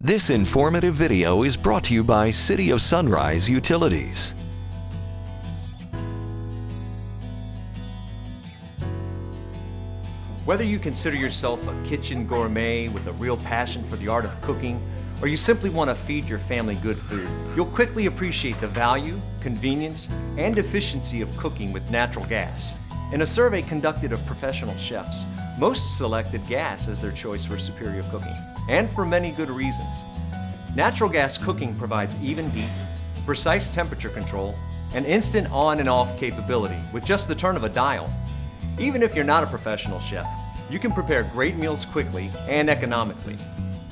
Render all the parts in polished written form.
This informative video is brought to you by City of Sunrise Utilities. Whether you consider yourself a kitchen gourmet with a real passion for the art of cooking, or you simply want to feed your family good food, you'll quickly appreciate the value, convenience, and efficiency of cooking with natural gas. In a survey conducted of professional chefs, most selected gas as their choice for superior cooking, and for many good reasons. Natural gas cooking provides even heat, precise temperature control, and instant on and off capability with just the turn of a dial. Even if you're not a professional chef, you can prepare great meals quickly and economically.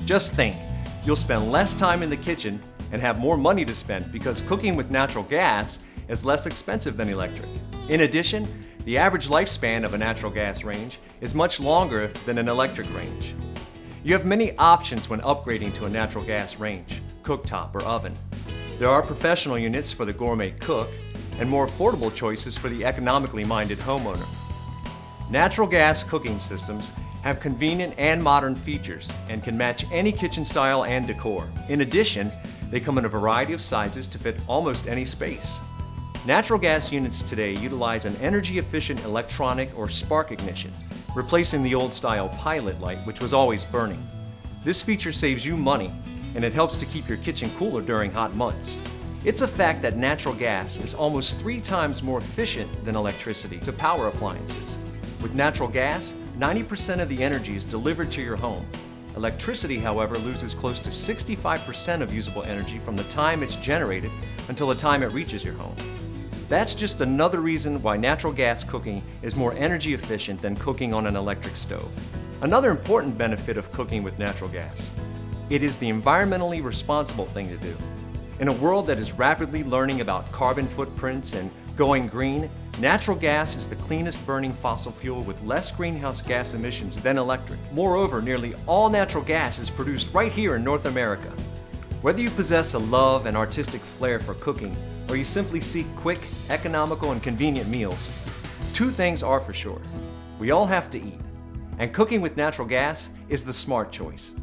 Just think, you'll spend less time in the kitchen and have more money to spend because cooking with natural gas is less expensive than electric. In addition, the average lifespan of a natural gas range is much longer than an electric range. You have many options when upgrading to a natural gas range, cooktop, or oven. There are professional units for the gourmet cook and more affordable choices for the economically minded homeowner. Natural gas cooking systems have convenient and modern features and can match any kitchen style and decor. In addition, they come in a variety of sizes to fit almost any space. Natural gas units today utilize an energy-efficient electronic or spark ignition, replacing the old-style pilot light which was always burning. This feature saves you money, and it helps to keep your kitchen cooler during hot months. It's a fact that natural gas is almost 3 times more efficient than electricity to power appliances. With natural gas, 90% of the energy is delivered to your home. Electricity, however, loses close to 65% of usable energy from the time it's generated until the time it reaches your home. That's just another reason why natural gas cooking is more energy efficient than cooking on an electric stove. Another important benefit of cooking with natural gas: it is the environmentally responsible thing to do. In a world that is rapidly learning about carbon footprints and going green, natural gas is the cleanest burning fossil fuel with less greenhouse gas emissions than electric. Moreover, nearly all natural gas is produced right here in North America. Whether you possess a love and artistic flair for cooking, or you simply seek quick, economical, and convenient meals, 2 things are for sure: we all have to eat, and cooking with natural gas is the smart choice.